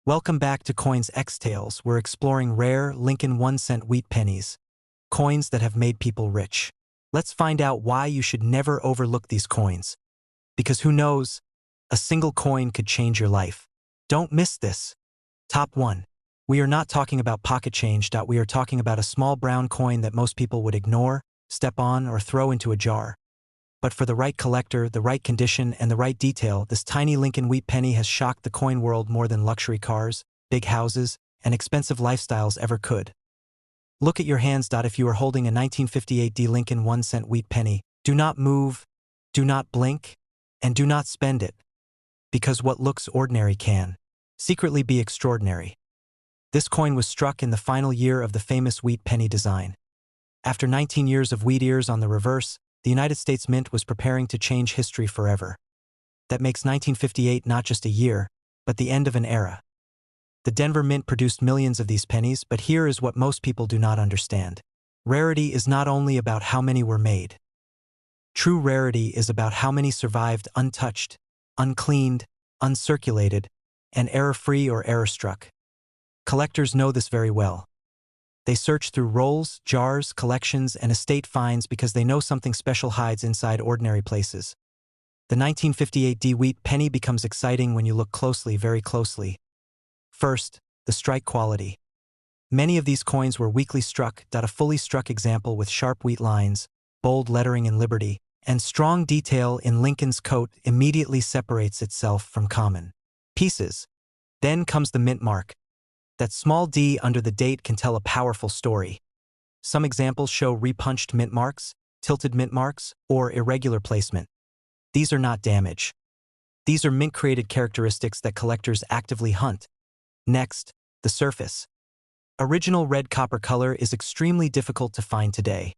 Welcome back to Coins X Tales. We're exploring rare Lincoln 1-cent wheat pennies, coins that have made people rich. Let's find out why you should never overlook these coins. Because who knows, a single coin could change your life. Don't miss this. Top 1. We are not talking about pocket change. We are talking about a small brown coin that most people would ignore, step on, or throw into a jar. But for the right collector, the right condition, and the right detail, this tiny Lincoln wheat penny has shocked the coin world more than luxury cars, big houses, and expensive lifestyles ever could. Look at your hands. If you are holding a 1958 Lincoln 1-cent wheat penny, do not move, do not blink, and do not spend it. Because what looks ordinary can secretly be extraordinary. This coin was struck in the final year of the famous wheat penny design. After 19 years of wheat ears on the reverse, the United States Mint was preparing to change history forever. That makes 1958 not just a year, but the end of an era. The Denver Mint produced millions of these pennies, but here is what most people do not understand. Rarity is not only about how many were made. True rarity is about how many survived untouched, uncleaned, uncirculated, and error-free or error-struck. Collectors know this very well. They search through rolls, jars, collections, and estate finds because they know something special hides inside ordinary places. The 1958 wheat penny becomes exciting when you look closely, very closely. First, the strike quality. Many of these coins were weakly struck. A fully struck example with sharp wheat lines, bold lettering in Liberty, and strong detail in Lincoln's coat immediately separates itself from common pieces. Then comes the mint mark. That small d under the date can tell a powerful story. Some examples show repunched mint marks, tilted mint marks, or irregular placement. These are not damage. These are mint-created characteristics that collectors actively hunt. Next, the surface. Original red copper color is extremely difficult to find today.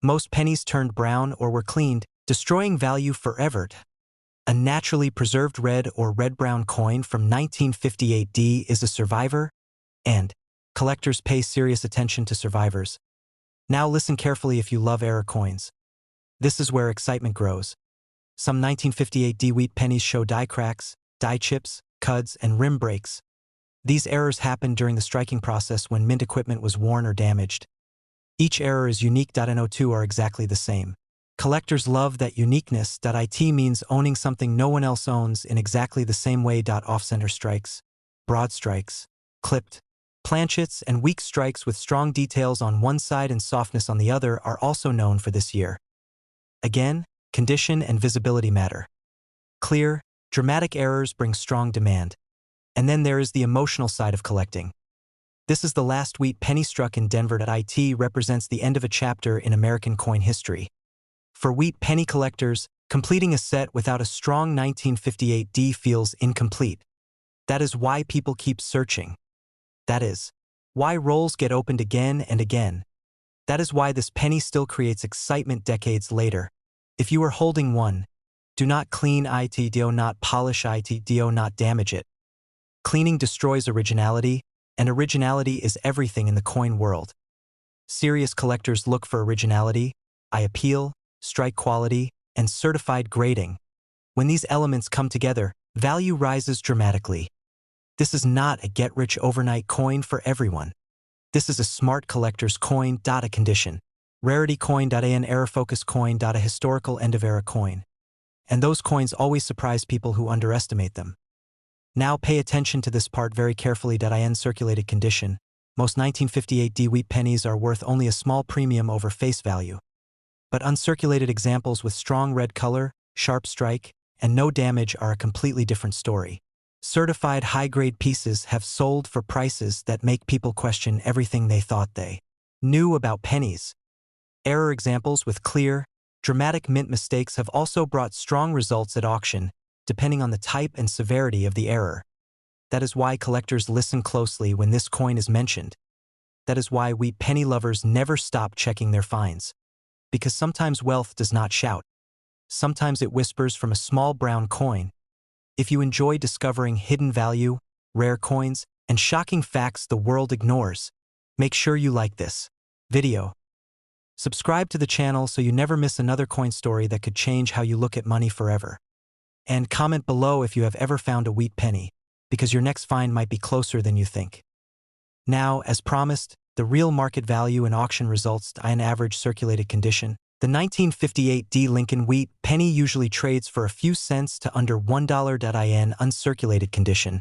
Most pennies turned brown or were cleaned, destroying value forever. A naturally preserved red or red-brown coin from 1958 is a survivor, and collectors pay serious attention to survivors. Now listen carefully if you love error coins. This is where excitement grows. Some 1958 wheat pennies show die cracks, die chips, cuds, and rim breaks. These errors happened during the striking process when mint equipment was worn or damaged. Each error is unique. No two are exactly the same. Collectors love that uniqueness. It means owning something no one else owns in exactly the same way. Off-center strikes, broad strikes, clipped, planchets, and weak strikes with strong details on one side and softness on the other are also known for this year. Again, condition and visibility matter. Clear, dramatic errors bring strong demand. And then there is the emotional side of collecting. This is the last wheat penny struck in Denver. It represents the end of a chapter in American coin history. For wheat penny collectors, completing a set without a strong 1958 feels incomplete. That is why people keep searching. That is why rolls get opened again and again. That is why this penny still creates excitement decades later. If you are holding one, do not clean it, do not polish it, do not damage it. Cleaning destroys originality, and originality is everything in the coin world. Serious collectors look for originality, eye appeal, strike quality, and certified grading. When these elements come together, value rises dramatically. This is not a get-rich-overnight coin for everyone. This is a smart collector's coin. A condition. Rarity coin. An error-focused coin. A historical end-of-era coin. And those coins always surprise people who underestimate them. Now pay attention to this part very carefully. In circulated condition. Most 1958 wheat pennies are worth only a small premium over face value. But uncirculated examples with strong red color, sharp strike, and no damage are a completely different story. Certified high-grade pieces have sold for prices that make people question everything they thought they knew about pennies. Error examples with clear, dramatic mint mistakes have also brought strong results at auction, depending on the type and severity of the error. That is why collectors listen closely when this coin is mentioned. That is why we penny lovers never stop checking their finds. Because sometimes wealth does not shout. Sometimes it whispers from a small brown coin. If you enjoy discovering hidden value, rare coins, and shocking facts the world ignores, make sure you like this video. Subscribe to the channel so you never miss another coin story that could change how you look at money forever. And comment below if you have ever found a wheat penny. because your next find might be closer than you think. Now, as promised, the real market value and auction results in average circulated condition. The 1958 D Lincoln Wheat penny usually trades for a few cents to under $1 in uncirculated condition.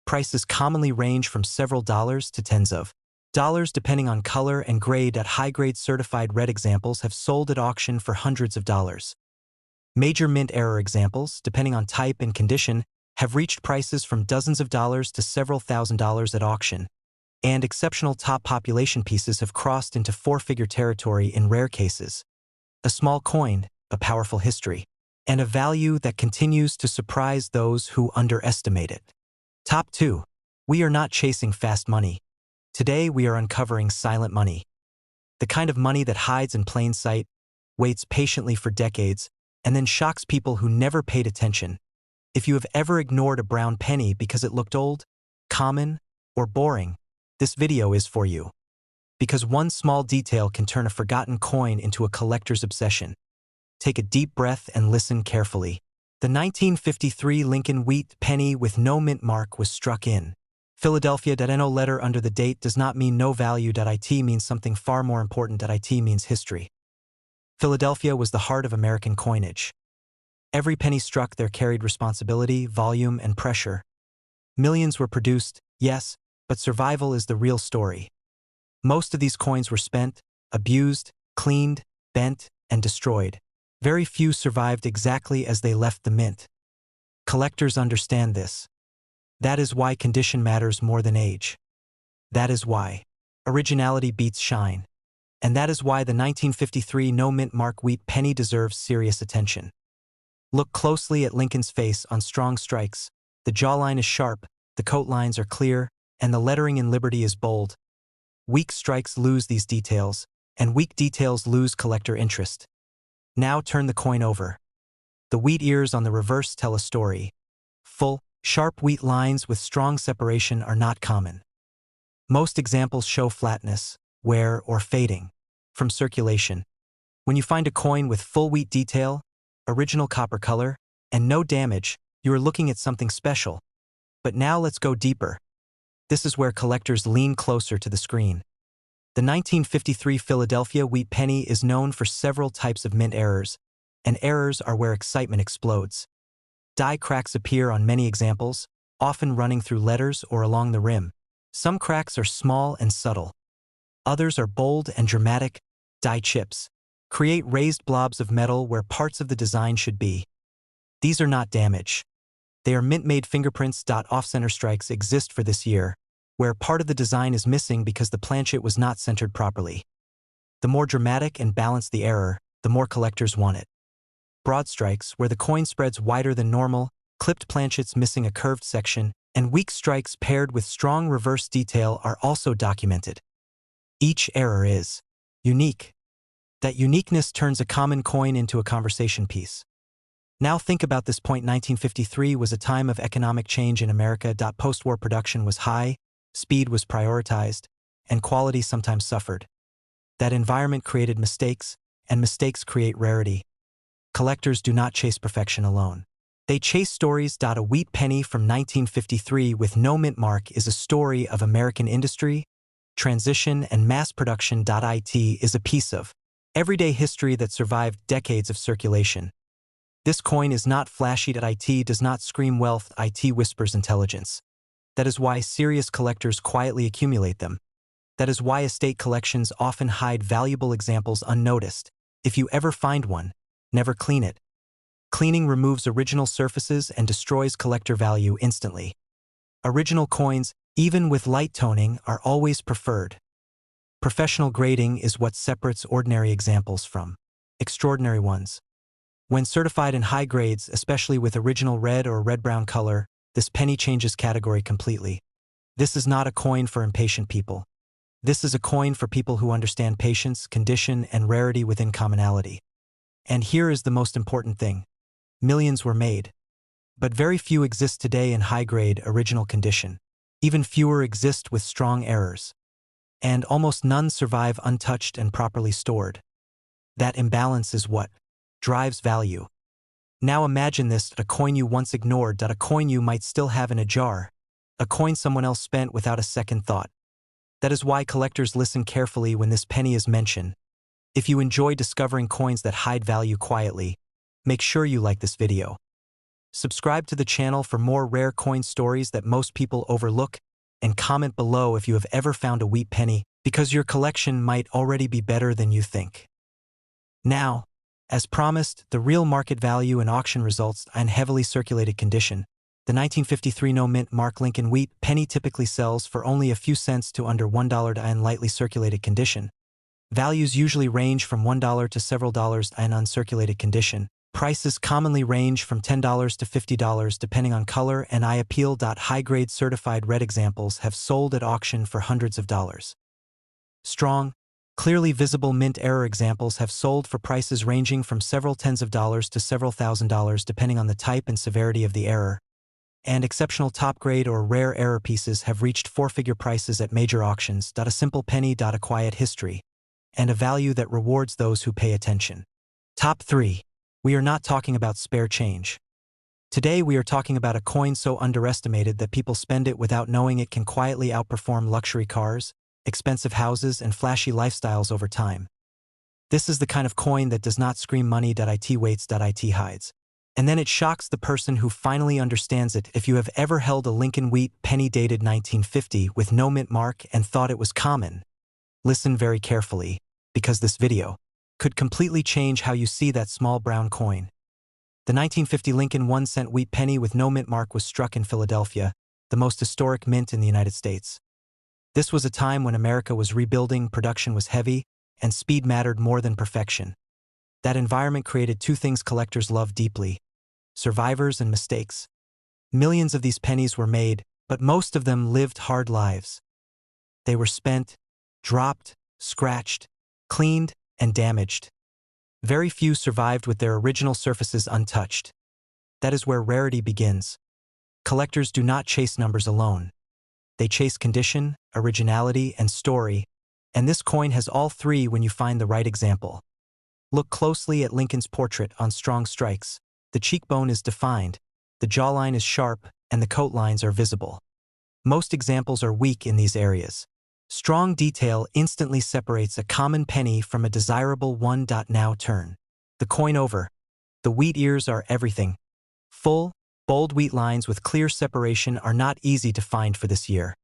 Prices commonly range from several dollars to tens of dollars depending on color and grade. High-grade certified red examples have sold at auction for hundreds of dollars. Major mint error examples, depending on type and condition, have reached prices from dozens of dollars to several $1,000s at auction. And exceptional top population pieces have crossed into four-figure territory in rare cases. A small coin, a powerful history, and a value that continues to surprise those who underestimate it. Top 2. We are not chasing fast money. Today we are uncovering silent money. The kind of money that hides in plain sight, waits patiently for decades, and then shocks people who never paid attention. If you have ever ignored a brown penny because it looked old, common, or boring, this video is for you. Because one small detail can turn a forgotten coin into a collector's obsession. Take a deep breath and listen carefully. The 1953 Lincoln Wheat penny with no mint mark was struck in Philadelphia. No letter under the date does not mean no value. It means something far more important. It means history. Philadelphia was the heart of American coinage. Every penny struck there carried responsibility, volume, and pressure. Millions were produced, yes, but survival is the real story. Most of these coins were spent, abused, cleaned, bent, and destroyed. Very few survived exactly as they left the mint. Collectors understand this. That is why condition matters more than age. That is why originality beats shine. And that is why the 1953 no mint mark wheat penny deserves serious attention. Look closely at Lincoln's face on strong strikes. The jawline is sharp, the coat lines are clear, and the lettering in Liberty is bold. Weak strikes lose these details, and weak details lose collector interest. Now turn the coin over. The wheat ears on the reverse tell a story. Full, sharp wheat lines with strong separation are not common. Most examples show flatness, wear, or fading from circulation. When you find a coin with full wheat detail, original copper color, and no damage, you are looking at something special. But now let's go deeper. This is where collectors lean closer to the screen. The 1953 Philadelphia wheat penny is known for several types of mint errors, and errors are where excitement explodes. Die cracks appear on many examples, often running through letters or along the rim. Some cracks are small and subtle. Others are bold and dramatic. Die chips create raised blobs of metal where parts of the design should be. These are not damage. They are mint-made fingerprints. Off-center strikes exist for this year, where part of the design is missing because the planchet was not centered properly. The more dramatic and balanced the error, the more collectors want it. Broad strikes, where the coin spreads wider than normal, clipped planchets missing a curved section, and weak strikes paired with strong reverse detail are also documented. Each error is unique. That uniqueness turns a common coin into a conversation piece. Now think about this point. 1953 was a time of economic change in America. Post-war production was high, speed was prioritized, and quality sometimes suffered. That environment created mistakes, and mistakes create rarity. Collectors do not chase perfection alone. They chase stories. A wheat penny from 1953 with no mint mark is a story of American industry, transition, and mass production. It is a piece of everyday history that survived decades of circulation. This coin is not flashy. It does not scream wealth. It whispers intelligence. That is why serious collectors quietly accumulate them. That is why estate collections often hide valuable examples unnoticed. If you ever find one, never clean it. Cleaning removes original surfaces and destroys collector value instantly. Original coins, even with light toning, are always preferred. Professional grading is what separates ordinary examples from extraordinary ones. When certified in high grades, especially with original red or red-brown color, this penny changes category completely. This is not a coin for impatient people. This is a coin for people who understand patience, condition, and rarity within commonality. And here is the most important thing. Millions were made. But very few exist today in high-grade, original condition. Even fewer exist with strong errors. And almost none survive untouched and properly stored. That imbalance is what drives value. Now imagine this: a coin you once ignored, a coin you might still have in a jar, a coin someone else spent without a second thought. That is why collectors listen carefully when this penny is mentioned. If you enjoy discovering coins that hide value quietly, make sure you like this video. Subscribe to the channel for more rare coin stories that most people overlook, and comment below if you have ever found a wheat penny, because your collection might already be better than you think. Now, as promised, the real market value and auction results in heavily circulated condition. The 1953 no-mint Mark Lincoln wheat penny typically sells for only a few cents to under $1 in lightly circulated condition. Values usually range from $1 to several dollars in uncirculated condition. Prices commonly range from $10 to $50 depending on color, and I appeal. High-grade certified red examples have sold at auction for hundreds of dollars. Strong, clearly visible mint error examples have sold for prices ranging from several tens of dollars to several $1,000s depending on the type and severity of the error. And exceptional top-grade or rare error pieces have reached four-figure prices at major auctions. A simple penny. A quiet history, and a value that rewards those who pay attention. Top 3. We are not talking about spare change. Today we are talking about a coin so underestimated that people spend it without knowing it can quietly outperform luxury cars, expensive houses, and flashy lifestyles over time. This is the kind of coin that does not scream money. It waits. It hides. And then it shocks the person who finally understands it. If you have ever held a Lincoln wheat penny dated 1950 with no mint mark and thought it was common, listen very carefully, because this video could completely change how you see that small brown coin. The 1950 Lincoln 1-cent wheat penny with no mint mark was struck in Philadelphia, the most historic mint in the United States. This was a time when America was rebuilding, production was heavy, and speed mattered more than perfection. That environment created two things collectors love deeply: survivors and mistakes. Millions of these pennies were made, but most of them lived hard lives. They were spent, dropped, scratched, cleaned, and damaged. Very few survived with their original surfaces untouched. That is where rarity begins. Collectors do not chase numbers alone. They chase condition, originality, and story, and this coin has all three when you find the right example. Look closely at Lincoln's portrait on strong strikes. The cheekbone is defined, the jawline is sharp, and the coat lines are visible. Most examples are weak in these areas. Strong detail instantly separates a common penny from a desirable one. Now turn the coin over. The wheat ears are everything. Full, bold wheat lines with clear separation are not easy to find for this year.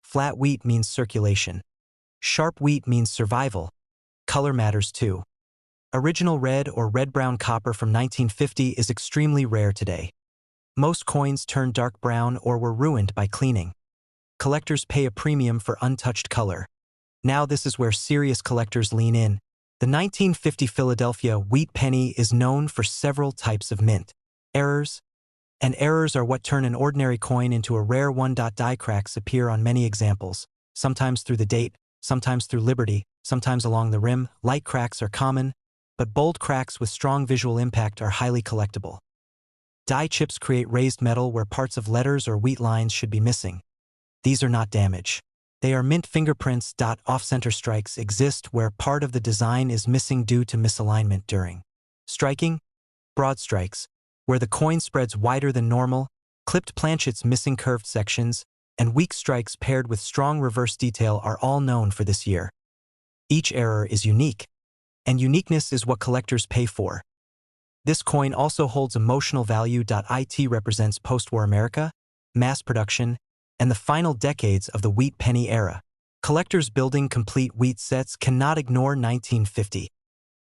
Flat wheat means circulation. Sharp wheat means survival. Color matters too. Original red or red-brown copper from 1950 is extremely rare today. Most coins turned dark brown or were ruined by cleaning. Collectors pay a premium for untouched color. Now this is where serious collectors lean in. The 1950 Philadelphia wheat penny is known for several types of mint errors, and errors are what turn an ordinary coin into a rare one. Die cracks appear on many examples, sometimes through the date, sometimes through liberty, sometimes along the rim. Light cracks are common, but bold cracks with strong visual impact are highly collectible. Die chips create raised metal where parts of letters or wheat lines should be missing. These are not damage. They are mint fingerprints. Off-center strikes exist where part of the design is missing due to misalignment during striking. Broad strikes, where the coin spreads wider than normal, clipped planchets missing curved sections, and weak strikes paired with strong reverse detail are all known for this year. Each error is unique, and uniqueness is what collectors pay for. This coin also holds emotional value. It represents post-war America, mass production, and the final decades of the wheat penny era. Collectors building complete wheat sets cannot ignore 1950.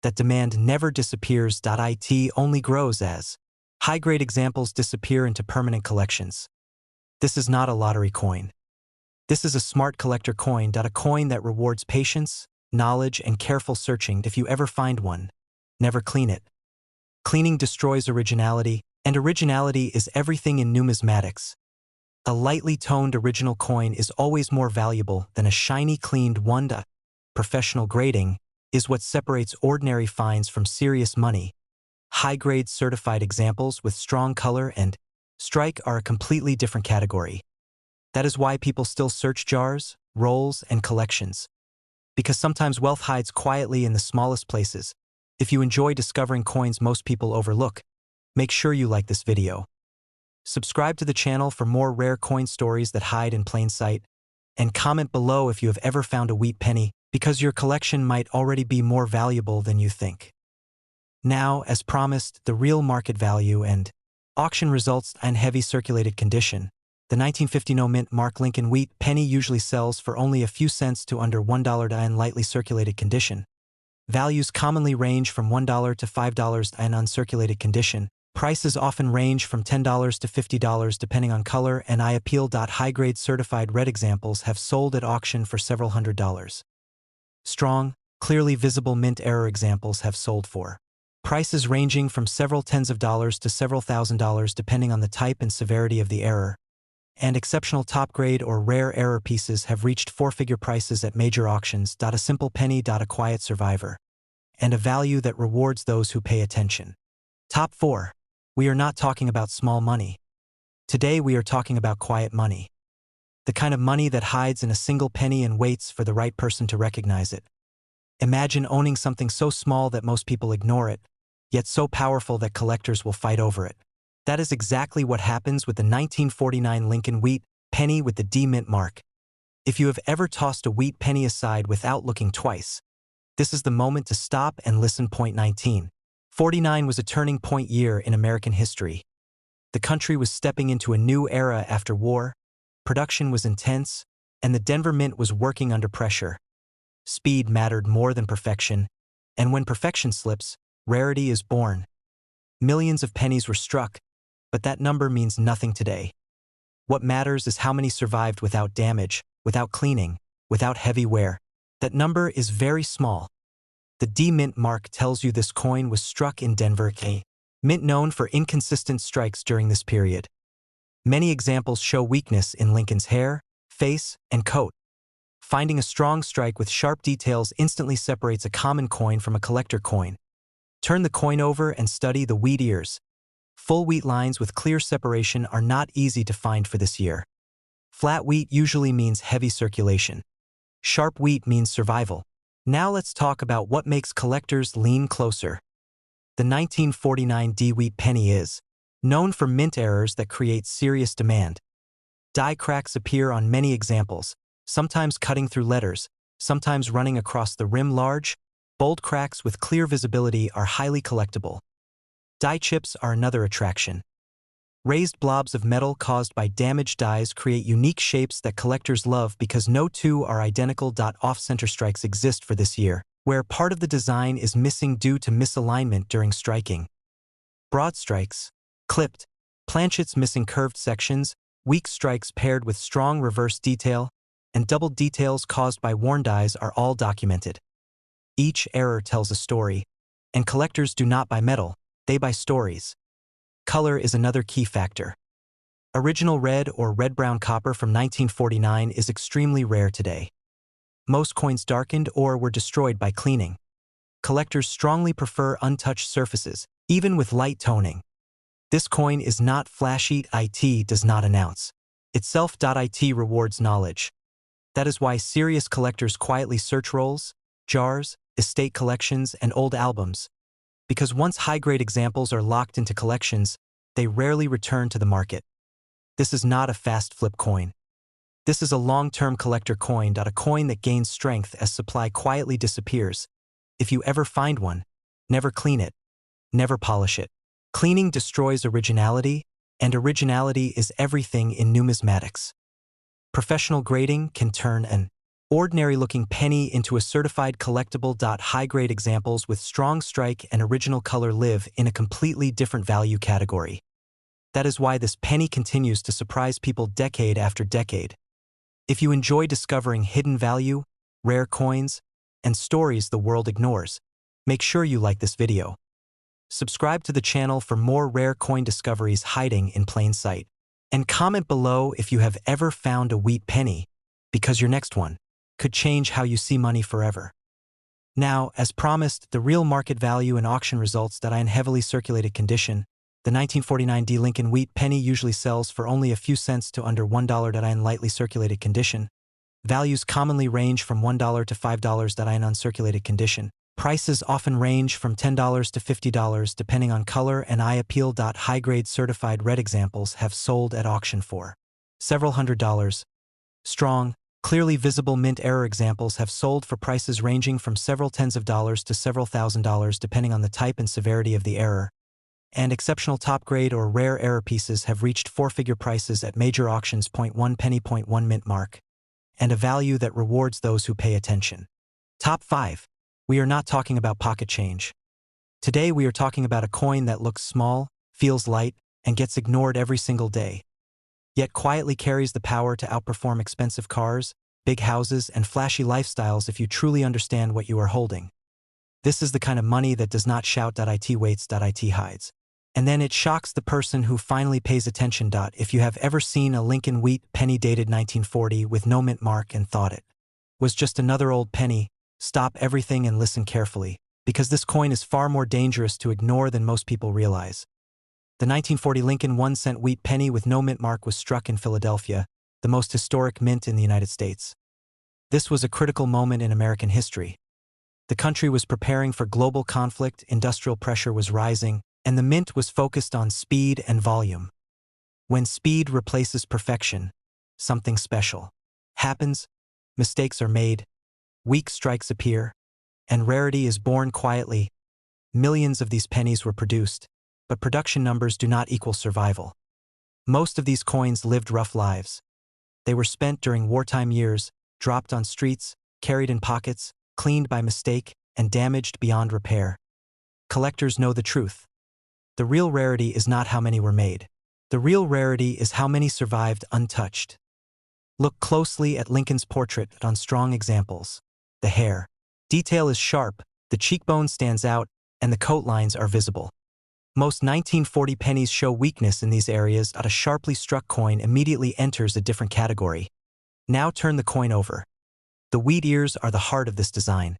That demand never disappears. It only grows as high-grade examples disappear into permanent collections. This is not a lottery coin. This is a smart collector coin. A coin that rewards patience, knowledge, and careful searching. If you ever find one, never clean it. Cleaning destroys originality, and originality is everything in numismatics. A lightly toned original coin is always more valuable than a shiny cleaned one. Professional grading is what separates ordinary finds from serious money. High-grade certified examples with strong color and strike are a completely different category. That is why people still search jars, rolls, and collections. Because sometimes wealth hides quietly in the smallest places. If you enjoy discovering coins most people overlook, make sure you like this video. Subscribe to the channel for more rare coin stories that hide in plain sight, and comment below if you have ever found a wheat penny, because your collection might already be more valuable than you think. Now, as promised, the real market value and auction results in heavy circulated condition. The 1950 no-mint Mark Lincoln wheat penny usually sells for only a few cents to under $1 in lightly circulated condition. Values commonly range from $1 to $5 in uncirculated condition. Prices often range from $10 to $50 depending on color, and I appeal. High-grade certified red examples have sold at auction for several $100s. Strong, clearly visible mint error examples have sold for prices ranging from several tens of dollars to several $1,000s depending on the type and severity of the error. And exceptional top-grade or rare error pieces have reached four-figure prices at major auctions. A simple penny. A quiet survivor. And a value that rewards those who pay attention. Top 4. We are not talking about small money. Today we are talking about quiet money. The kind of money that hides in a single penny and waits for the right person to recognize it. Imagine owning something so small that most people ignore it, yet so powerful that collectors will fight over it. That is exactly what happens with the 1949 Lincoln wheat penny with the D mint mark. If you have ever tossed a wheat penny aside without looking twice, this is the moment to stop and listen. Point 1949 was a turning point year in American history. The country was stepping into a new era after war, production was intense, and the Denver Mint was working under pressure. Speed mattered more than perfection, and when perfection slips, rarity is born. Millions of pennies were struck, but that number means nothing today. What matters is how many survived without damage, without cleaning, without heavy wear. That number is very small. The D mint mark tells you this coin was struck in Denver, a mint known for inconsistent strikes during this period. Many examples show weakness in Lincoln's hair, face, and coat. Finding a strong strike with sharp details instantly separates a common coin from a collector coin. Turn the coin over and study the wheat ears. Full wheat lines with clear separation are not easy to find for this year. Flat wheat usually means heavy circulation. Sharp wheat means survival. Now let's talk about what makes collectors lean closer. The 1949 D wheat penny is known for mint errors that create serious demand. Die cracks appear on many examples, sometimes cutting through letters, sometimes running across the rim. Large, bold cracks with clear visibility are highly collectible. Die chips are another attraction. Raised blobs of metal caused by damaged dies create unique shapes that collectors love because no two are identical. Off-center strikes exist for this year, where part of the design is missing due to misalignment during striking. Broad strikes, clipped, planchets missing curved sections, weak strikes paired with strong reverse detail, and doubled details caused by worn dies are all documented. Each error tells a story, and collectors do not buy metal, they buy stories. Color is another key factor. Original red or red-brown copper from 1949 is extremely rare today. Most coins darkened or were destroyed by cleaning. Collectors strongly prefer untouched surfaces, even with light toning. This coin is not flashy. It does not announce itself. It rewards knowledge. That is why serious collectors quietly search rolls, jars, estate collections, and old albums. Because once high-grade examples are locked into collections, they rarely return to the market. This is not a fast flip coin. This is a long-term collector coin. A coin that gains strength as supply quietly disappears. If you ever find one, never clean it, never polish it. Cleaning destroys originality, and originality is everything in numismatics. Professional grading can turn an ordinary-looking penny into a certified collectible. High-grade examples with strong strike and original color live in a completely different value category. That is why this penny continues to surprise people decade after decade. If you enjoy discovering hidden value, rare coins, and stories the world ignores, make sure you like this video. Subscribe to the channel for more rare coin discoveries hiding in plain sight. And comment below if you have ever found a wheat penny, because your next one could change how you see money forever. Now, as promised, the real market value and auction results that in heavily circulated condition. The 1949 D Lincoln wheat penny usually sells for only a few cents to under $1 in lightly circulated condition. Values commonly range from $1 to $5 in uncirculated condition. Prices often range from $10 to $50 depending on color, and eye appeal. High-grade certified red examples have sold at auction for several $100s. Strong, clearly visible mint error examples have sold for prices ranging from several tens of dollars to several $1,000s depending on the type and severity of the error. And exceptional top-grade or rare error pieces have reached four-figure prices at major auctions. 1 penny, 1 mint mark, and a value that rewards those who pay attention. Top 5. We are not talking about pocket change. Today we are talking about a coin that looks small, feels light, and gets ignored every single day, yet quietly carries the power to outperform expensive cars, big houses, and flashy lifestyles if you truly understand what you are holding. This is the kind of money that does not shout. It waits. It hides. And then it shocks the person who finally pays attention. If you have ever seen a Lincoln wheat penny dated 1940 with no mint mark and thought it was just another old penny, stop everything and listen carefully, because this coin is far more dangerous to ignore than most people realize. The 1940 Lincoln 1-cent wheat penny with no mint mark was struck in Philadelphia, the most historic mint in the United States. This was a critical moment in American history. The country was preparing for global conflict, industrial pressure was rising, and the mint was focused on speed and volume. When speed replaces perfection, something special happens, mistakes are made, weak strikes appear, and rarity is born quietly. Millions of these pennies were produced, but production numbers do not equal survival. Most of these coins lived rough lives. They were spent during wartime years, dropped on streets, carried in pockets, cleaned by mistake, and damaged beyond repair. Collectors know the truth. The real rarity is not how many were made. The real rarity is how many survived untouched. Look closely at Lincoln's portrait on strong examples. The hair detail is sharp, the cheekbone stands out, and the coat lines are visible. Most 1940 pennies show weakness in these areas. A sharply struck coin immediately enters a different category. Now turn the coin over. The wheat ears are the heart of this design.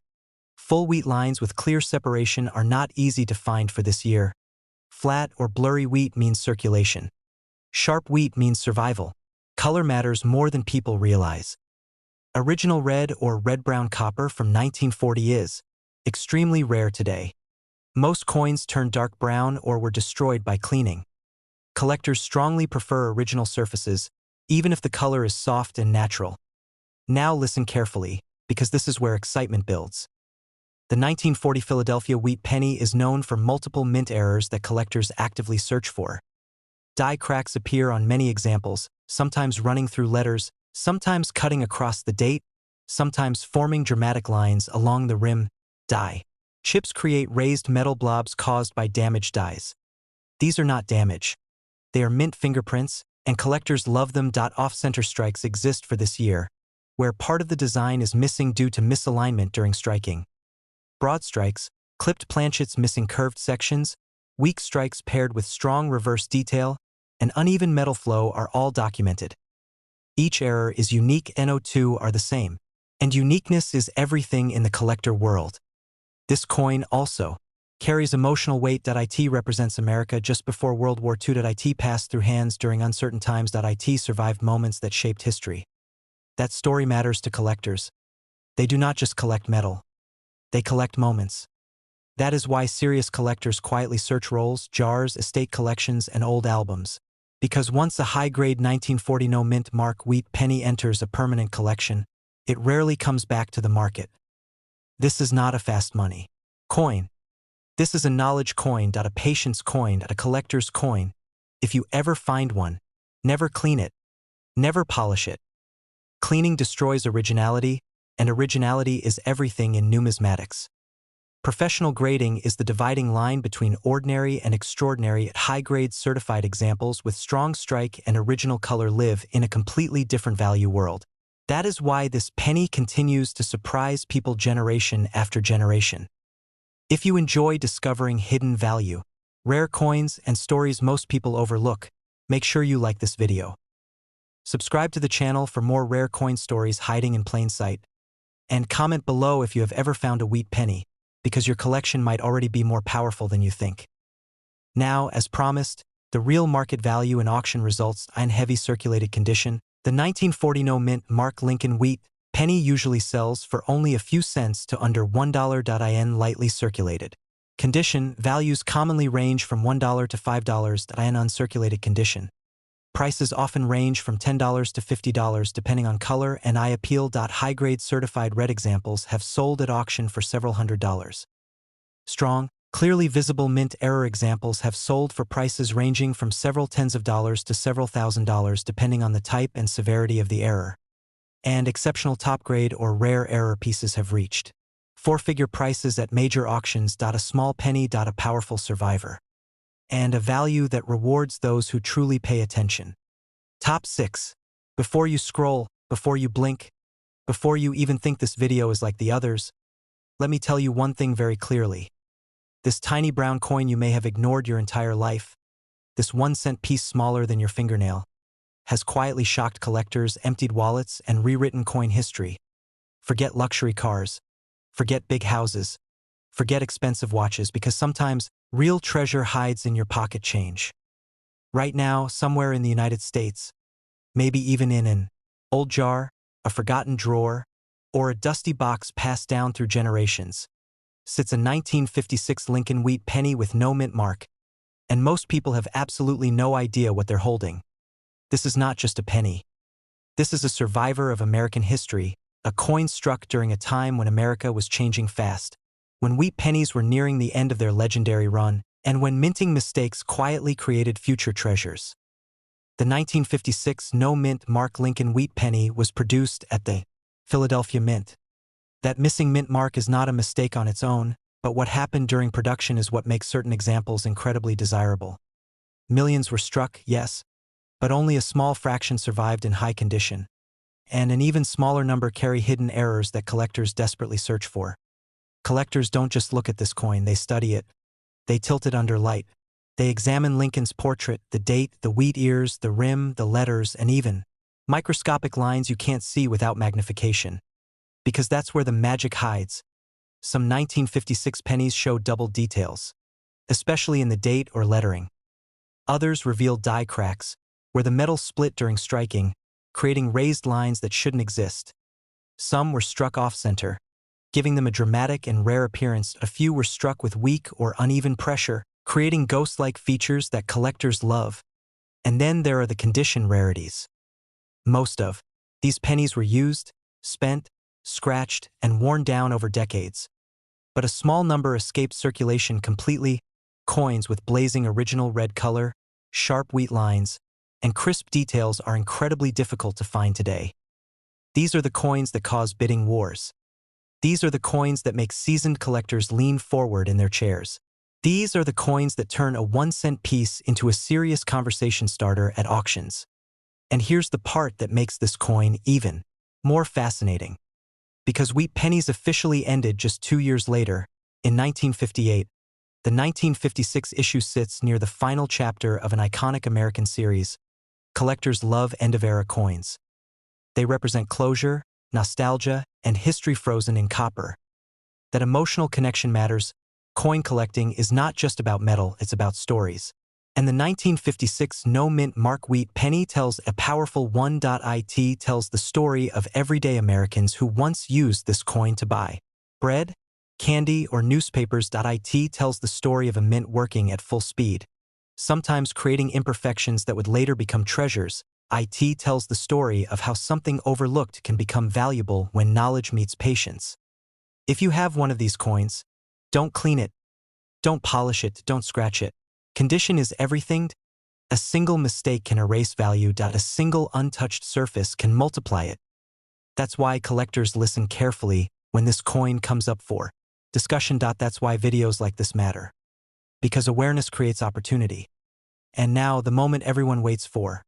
Full wheat lines with clear separation are not easy to find for this year. Flat or blurry wheat means circulation. Sharp wheat means survival. Color matters more than people realize. Original red or red-brown copper from 1940 is extremely rare today. Most coins turned dark brown or were destroyed by cleaning. Collectors strongly prefer original surfaces, even if the color is soft and natural. Now listen carefully, because this is where excitement builds. The 1940 Philadelphia wheat penny is known for multiple mint errors that collectors actively search for. Die cracks appear on many examples, sometimes running through letters, sometimes cutting across the date, sometimes forming dramatic lines along the rim. Die chips create raised metal blobs caused by damaged dies. These are not damage. They are mint fingerprints, and collectors love them. Off-center strikes exist for this year, where part of the design is missing due to misalignment during striking. Broad strikes, clipped planchets missing curved sections, weak strikes paired with strong reverse detail, and uneven metal flow are all documented. Each error is unique. No2 are the same, and uniqueness is everything in the collector world. This coin also carries emotional weight. It represents America just before World War II. It passed through hands during uncertain times. It survived moments that shaped history. That story matters to collectors. They do not just collect metal. They collect moments. That is why serious collectors quietly search rolls, jars, estate collections, and old albums. Because once a high-grade 1940 no mint mark wheat penny enters a permanent collection, it rarely comes back to the market. This is not a fast money coin. This is a knowledge coin. A patience coin. A collector's coin. If you ever find one, never clean it. Never polish it. Cleaning destroys originality, and originality is everything in numismatics. Professional grading is the dividing line between ordinary and extraordinary. High-grade certified examples with strong strike and original color live in a completely different value world. That is why this penny continues to surprise people generation after generation. If you enjoy discovering hidden value, rare coins, and stories most people overlook, make sure you like this video. Subscribe to the channel for more rare coin stories hiding in plain sight. And comment below if you have ever found a wheat penny, because your collection might already be more powerful than you think. Now, as promised, the real market value and auction results in heavy circulated condition. The 1940 no mint mark Lincoln wheat penny penny usually sells for only a few cents to under $1 lightly circulated. Condition values commonly range from $1 to $5 in uncirculated condition. Prices often range from $10 to $50 depending on color and eye appeal. High-grade certified red examples have sold at auction for several $100s. Strong, clearly visible mint error examples have sold for prices ranging from several tens of dollars to several $1,000s depending on the type and severity of the error. And exceptional top-grade or rare error pieces have reached four-figure prices at major auctions. A small penny. A powerful survivor. And a value that rewards those who truly pay attention. Top 6. Before you scroll, before you blink, before you even think this video is like the others, let me tell you one thing very clearly. This tiny brown coin you may have ignored your entire life, this 1-cent piece smaller than your fingernail, has quietly shocked collectors, emptied wallets, and rewritten coin history. Forget luxury cars. Forget big houses. Forget expensive watches, because sometimes real treasure hides in your pocket change. Right now, somewhere in the United States, maybe even in an old jar, a forgotten drawer, or a dusty box passed down through generations, sits a 1956 Lincoln Wheat penny with no mint mark, and most people have absolutely no idea what they're holding. This is not just a penny. This is a survivor of American history, a coin struck during a time when America was changing fast, when wheat pennies were nearing the end of their legendary run, and when minting mistakes quietly created future treasures. The 1956 no-mint mark Lincoln Wheat penny was produced at the Philadelphia Mint. That missing mint mark is not a mistake on its own, but what happened during production is what makes certain examples incredibly desirable. Millions were struck, yes, but only a small fraction survived in high condition, and an even smaller number carry hidden errors that collectors desperately search for. Collectors don't just look at this coin, they study it. They tilt it under light. They examine Lincoln's portrait, the date, the wheat ears, the rim, the letters, and even microscopic lines you can't see without magnification. Because that's where the magic hides. Some 1956 pennies show double details, especially in the date or lettering. Others reveal die cracks, where the metal split during striking, creating raised lines that shouldn't exist. Some were struck off-center, giving them a dramatic and rare appearance. A few were struck with weak or uneven pressure, creating ghost-like features that collectors love. And then there are the condition rarities. Most of these pennies were used, spent, scratched, and worn down over decades. But a small number escaped circulation completely. Coins with blazing original red color, sharp wheat lines, and crisp details are incredibly difficult to find today. These are the coins that cause bidding wars. These are the coins that make seasoned collectors lean forward in their chairs. These are the coins that turn a 1-cent piece into a serious conversation starter at auctions. And here's the part that makes this coin even more fascinating. Because wheat pennies officially ended just 2 years later, in 1958, the 1956 issue sits near the final chapter of an iconic American series. Collectors love end-of-era coins. They represent closure, nostalgia, and history frozen in copper. That emotional connection matters. Coin collecting is not just about metal, it's about stories. And the 1956 no-mint mark wheat penny tells a powerful one. It tells the story of everyday Americans who once used this coin to buy bread, candy, or newspapers. It tells the story of a mint working at full speed, sometimes creating imperfections that would later become treasures. It tells the story of how something overlooked can become valuable when knowledge meets patience. If you have one of these coins, don't clean it, don't polish it, don't scratch it. Condition is everything. A single mistake can erase value. A single untouched surface can multiply it. That's why collectors listen carefully when this coin comes up for discussion. That's why videos like this matter. Because awareness creates opportunity. And now, the moment everyone waits for.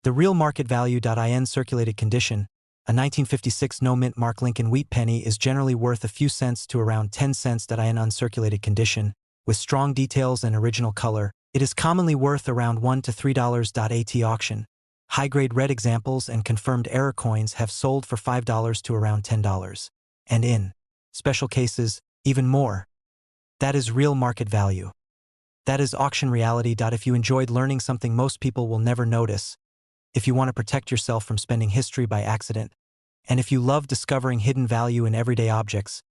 The real market value. In circulated condition, a 1956 no-mint mark Lincoln Wheat penny is generally worth a few cents to around 10 cents. In uncirculated condition, with strong details and original color, it is commonly worth around $1 to $3. At auction, high-grade red examples and confirmed error coins have sold for $5 to around $10. And in special cases, even more. That is real market value. That is auction reality. If you enjoyed learning something most people will never notice, if you want to protect yourself from spending history by accident, And if you love discovering hidden value in everyday objects,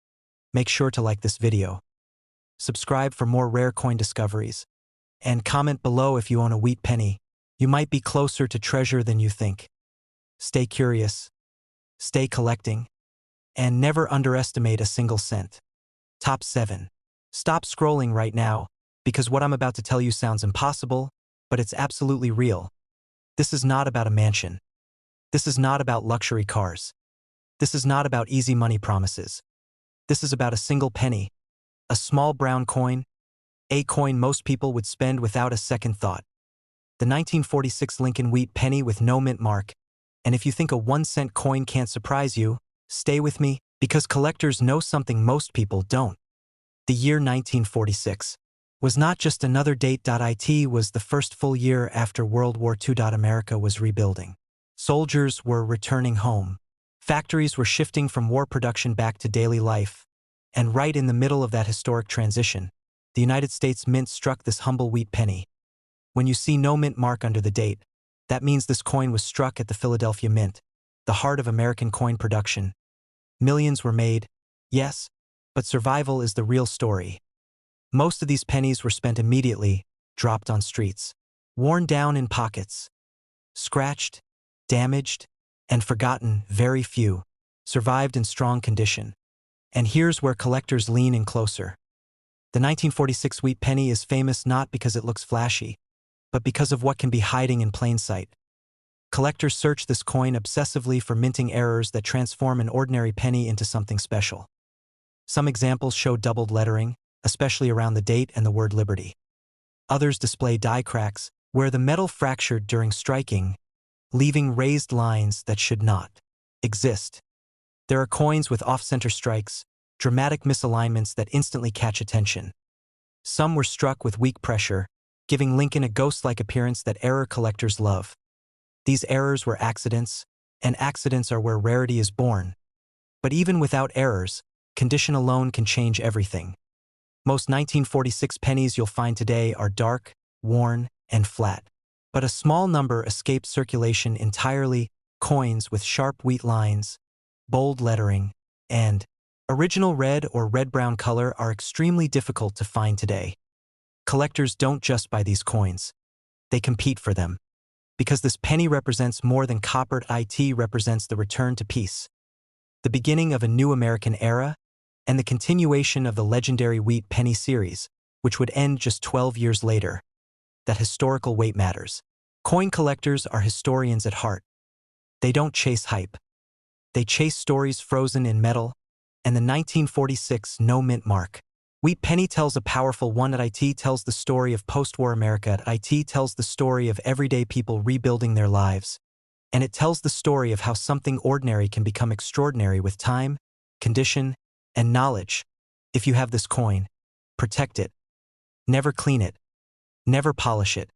make sure to like this video. Subscribe for more rare coin discoveries. And comment below if you own a wheat penny. You might be closer to treasure than you think. Stay curious, stay collecting, and never underestimate a single cent. Top 7. Stop scrolling right now, because what I'm about to tell you sounds impossible, but it's absolutely real. This is not about a mansion. This is not about luxury cars. This is not about easy money promises. This is about a single penny, a small brown coin, a coin most people would spend without a second thought. The 1946 Lincoln Wheat penny with no mint mark. And if you think a 1-cent coin can't surprise you, stay with me, because collectors know something most people don't. The year 1946 was not just another date. It was the first full year after World War II. America was rebuilding. Soldiers were returning home. Factories were shifting from war production back to daily life. And right in the middle of that historic transition, the United States Mint struck this humble wheat penny. When you see no mint mark under the date, that means this coin was struck at the Philadelphia Mint, the heart of American coin production. Millions were made, yes, but survival is the real story. Most of these pennies were spent immediately, dropped on streets, worn down in pockets, scratched, damaged, and forgotten. Very few survived in strong condition. And here's where collectors lean in closer. The 1946 wheat penny is famous not because it looks flashy, but because of what can be hiding in plain sight. Collectors search this coin obsessively for minting errors that transform an ordinary penny into something special. Some examples show doubled lettering, especially around the date and the word liberty. Others display die cracks, where the metal fractured during striking, leaving raised lines that should not exist. There are coins with off-center strikes, dramatic misalignments that instantly catch attention. Some were struck with weak pressure, giving Lincoln a ghost-like appearance that error collectors love. These errors were accidents, and accidents are where rarity is born. But even without errors, condition alone can change everything. Most 1946 pennies you'll find today are dark, worn, and flat. But a small number escaped circulation entirely. Coins with sharp wheat lines, bold lettering, and original red or red-brown color are extremely difficult to find today. Collectors don't just buy these coins. They compete for them. Because this penny represents more than copper. It represents the return to peace, the beginning of a new American era, and the continuation of the legendary wheat penny series, which would end just 12 years later. That historical weight matters. Coin collectors are historians at heart. They don't chase hype. They chase stories frozen in metal, and the 1946 no mint mark. Wheat penny tells a powerful one. It tells the story of post-war America. It tells the story of everyday people rebuilding their lives. And it tells the story of how something ordinary can become extraordinary with time, condition, and knowledge. If you have this coin, protect it. Never clean it. Never polish it.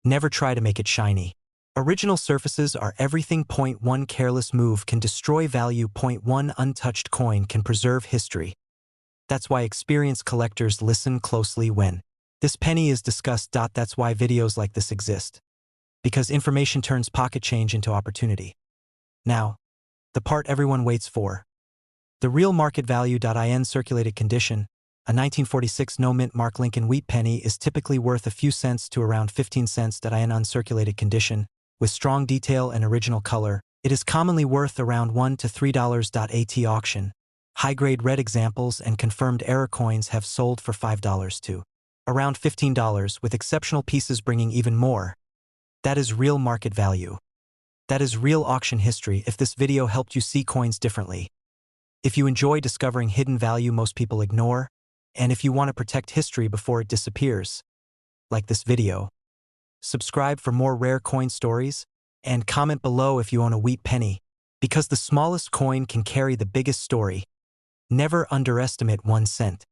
Never try to make it shiny. Original surfaces are everything. 1 Careless move can destroy value. 1 Untouched coin can preserve history. That's why experienced collectors listen closely when this penny is discussed. That's why videos like this exist. Because information turns pocket change into opportunity. Now, the part everyone waits for. The real market value. In circulated condition, a 1946 no mint mark Lincoln wheat penny is typically worth a few cents to around 15 cents. In uncirculated condition, with strong detail and original color, it is commonly worth around $1 to $3. At auction, high-grade red examples and confirmed error coins have sold for $5 to around $15, with exceptional pieces bringing even more. That is real market value. That is real auction history. If this video helped you see coins differently, if you enjoy discovering hidden value most people ignore, and if you want to protect history before it disappears, like this video. Subscribe for more rare coin stories, and comment below if you own a wheat penny, because the smallest coin can carry the biggest story. Never underestimate 1 cent.